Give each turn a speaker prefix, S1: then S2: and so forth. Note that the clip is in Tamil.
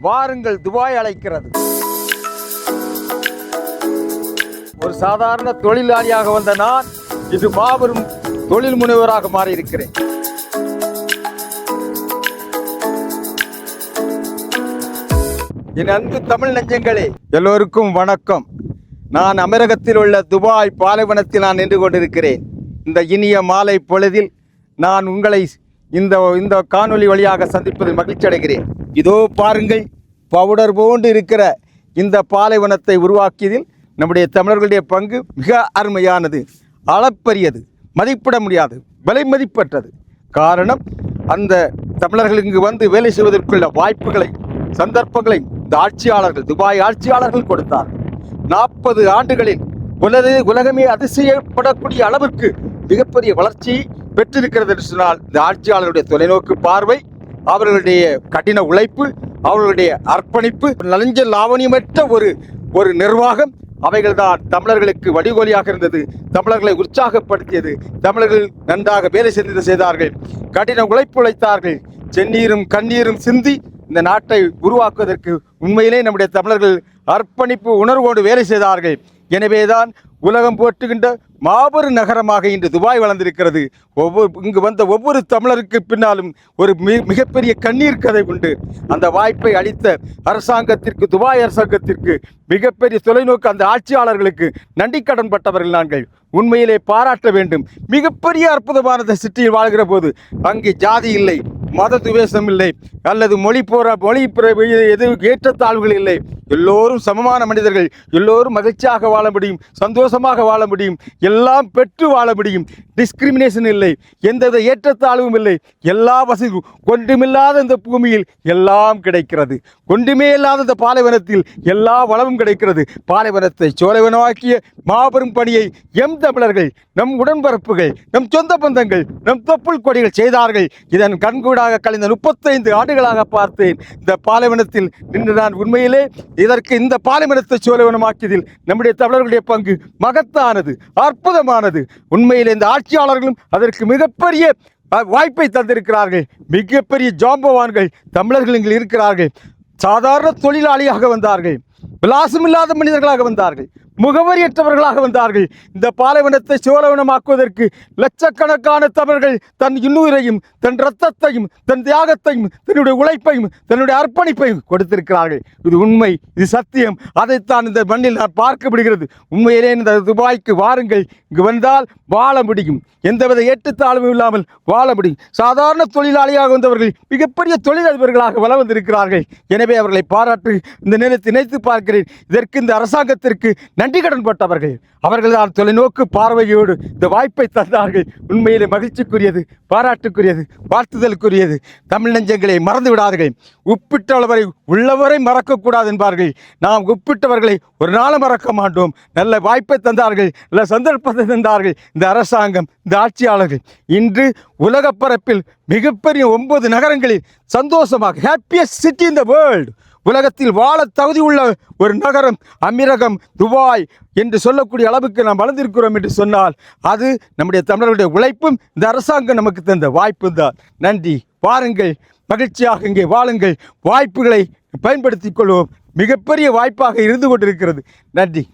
S1: வாருங்கள், துபாய் அழைக்கிறது. ஒரு சாதாரண தொழிலாளியாக வந்த நான் இது மாபெரும் தொழில் முனைவராக மாறியிருக்கிறேன். என் அன்பு தமிழ் நெஞ்சங்களே, எல்லோருக்கும் வணக்கம். நான் அமீரகத்தில் உள்ள துபாய் பாலைவனத்தில் நான் நின்று கொண்டிருக்கிறேன். இந்த இனிய மாலை பொழுதில் நான் உங்களை இந்த காணொளி வழியாக சந்திப்பதில் மகிழ்ச்சி அடைகிறேன். இதோ பாருங்கள், பவுடர் போன்று இருக்கிற இந்த பாலைவனத்தை உருவாக்கியதில் நம்முடைய தமிழர்களுடைய பங்கு மிக அருமையானது, அளப்பரியது, மதிப்பிட முடியாது, விலை மதிப்பற்றது. காரணம், அந்த தமிழர்கள் இங்கு வந்து வேலை செய்வதற்குள்ள வாய்ப்புகளை, சந்தர்ப்பங்களை இந்த ஆட்சியாளர்கள், துபாய் ஆட்சியாளர்கள் கொடுத்தார்கள். 40 ஆண்டுகளில் உலகமே அதிசயப்படக்கூடிய அளவிற்கு மிகப்பெரிய வளர்ச்சியை பெற்றிருக்கிறது என்று சொன்னால் இந்த ஆட்சியாளருடைய தொலைநோக்கு பார்வை, அவர்களுடைய கடின உழைப்பு, அவர்களுடைய அர்ப்பணிப்பு, நலஞ்ச லாவணியமற்ற ஒரு நிர்வாகம், அவைகள்தான் தமிழர்களுக்கு வழிகோலியாக இருந்தது. தமிழர்களை உற்சாகப்படுத்தியது. தமிழர்கள் நன்றாக வேலை செய்தார்கள், கடின உழைப்பு உழைத்தார்கள், செந்நீரும் கண்ணீரும் சிந்தி இந்த நாட்டை உருவாக்குவதற்கு உண்மையிலே நம்முடைய தமிழர்கள் அர்ப்பணிப்பு உணர்வோடு வேலை செய்தார்கள். எனவேதான் உலகம் போற்றுகின்ற மாபெரும் நகரமாக இன்று துபாய் வளர்ந்திருக்கிறது. இங்கு வந்த ஒவ்வொரு தமிழருக்கு பின்னாலும் ஒரு மிகப்பெரிய கண்ணீர் கதை உண்டு. அந்த வாய்ப்பை அளித்த அரசாங்கத்திற்கு, துபாய் அரசாங்கத்திற்கு, மிகப்பெரிய தொலைநோக்கு அந்த ஆட்சியாளர்களுக்கு நன்றி கடன் பட்டவர்கள் நாங்கள். உண்மையிலே பாராட்ட வேண்டும். மிகப்பெரிய அற்புதமான சிட்டியில் வாழ்கிற போது அங்கே ஜாதி இல்லை, மத துவேஷம் இல்லை, அல்லது மொழி எதுவும் ஏற்றத்தாழ்வுகள் இல்லை. எல்லோரும் சமமான மனிதர்கள், எல்லோரும் மகிழ்ச்சியாக வாழ முடியும், சந்தோஷமாக வாழ முடியும், எல்லாம் பெற்று வாழ முடியும். டிஸ்கிரிமினேஷன் இல்லை, எந்தவித ஏற்றத்தாழ்வும் இல்லை. எல்லா வசதியும், கொண்டுமில்லாத இந்த பூமியில் எல்லாம் கிடைக்கிறது. கொண்டுமே இல்லாத இந்த பாலைவனத்தில் எல்லா வளமும் கிடைக்கிறது. பாலைவனத்தை சோலைவனமாக்கிய மாபெரும் பணியை எம் தமிழர்கள், நம் உடன்பரப்புகள், நம் சொந்த பந்தங்கள், நம் தொப்புள் கொடிகள் செய்தார்கள். இதன் கண்கூடாக கழிந்த 35 ஆண்டுகளாக பார்த்தேன். இந்த பாலைவனத்தில் நின்று நான் உண்மையிலே இந்த பாலைவனத்தை சோலைவனமாக்கியதில் நம்முடைய தமிழர்களுடைய பங்கு மகத்தானது, அற்புதமானது. உண்மையிலே இந்த ஆட்சியாளர்களும் அதற்கு மிகப்பெரிய வாய்ப்பை தந்திருக்கிறார்கள். மிகப்பெரிய ஜாம்பவான்கள் தமிழர்கள் இங்கு இருக்கிறார்கள். சாதாரண தொழிலாளியாக வந்தார்கள், விலாசமில்லாத மனிதர்களாக வந்தார்கள், முகவரியற்றவர்களாக வந்தார்கள். இந்த பாலைவனத்தை சோழவனமாக்குவதற்கு லட்சக்கணக்கான தமிழர்கள் தன் இன்னுயிரையும், தன் இரத்தத்தையும், தன் தியாகத்தையும், தன்னுடைய உழைப்பையும், தன்னுடைய அர்ப்பணிப்பையும் கொடுத்திருக்கிறார்கள். இது உண்மை, இது சத்தியம். அதைத்தான் இந்த மண்ணில் நான் பார்க்க முடிகிறது. உண்மையிலே இந்த துபாய்க்கு வாருங்கள். இங்கு வந்தால் வாழ முடியும், எந்தவித ஏற்றத்தாழ்வும் இல்லாமல் வாழ முடியும். சாதாரண தொழிலாளியாக வந்தவர்கள் மிகப்பெரிய தொழிலதிபர்களாக வளம் வந்திருக்கிறார்கள். எனவே அவர்களை பாராட்டு இந்த நேரத்தை நினைத்து பார்க்கிறேன். இதற்கு இந்த அரசாங்கத்திற்கு நன்றி கடன் பட்டவர்கள். அவர்கள் தான் தொலைநோக்கு பார்வையோடு இந்த வாய்ப்பை தந்தார்கள். உண்மையிலே மகிழ்ச்சிக்குரியது, பாராட்டுக்குரியது, வாழ்த்துதலுக்குரியது. தமிழ் நெஞ்சங்களை மறந்து விடார்கள். உப்பிட்டவரை உள்ளவரை மறக்கக்கூடாது என்பார்கள். நாம் உப்பிட்டவர்களை ஒரு நாளும் மறக்க மாட்டோம். நல்ல வாய்ப்பை தந்தார்கள், நல்ல சந்தர்ப்பத்தை தந்தார்கள் இந்த அரசாங்கம், இந்த ஆட்சியாளர்கள். இன்று உலக பரப்பில் மிகப்பெரிய 9 நகரங்களில் சந்தோஷமாக, happiest city in the world, உலகத்தில் வாழ தகுதி உள்ள ஒரு நகரம் அமீரகம், துபாய் என்று சொல்லக்கூடிய அளவுக்கு நாம் வளர்ந்திருக்கிறோம் என்று சொன்னால் அது நம்முடைய தமிழர்களுடைய உழைப்பும் இந்த அரசாங்கம் நமக்கு தந்த வாய்ப்பு தான். நன்றி. வாருங்கள், மகிழ்ச்சியாக இங்கே வாழுங்கள், வாய்ப்புகளை பயன்படுத்திக் கொள்வோம். மிகப்பெரிய வாய்ப்பாக இருந்து கொண்டிருக்கிறது. நன்றி.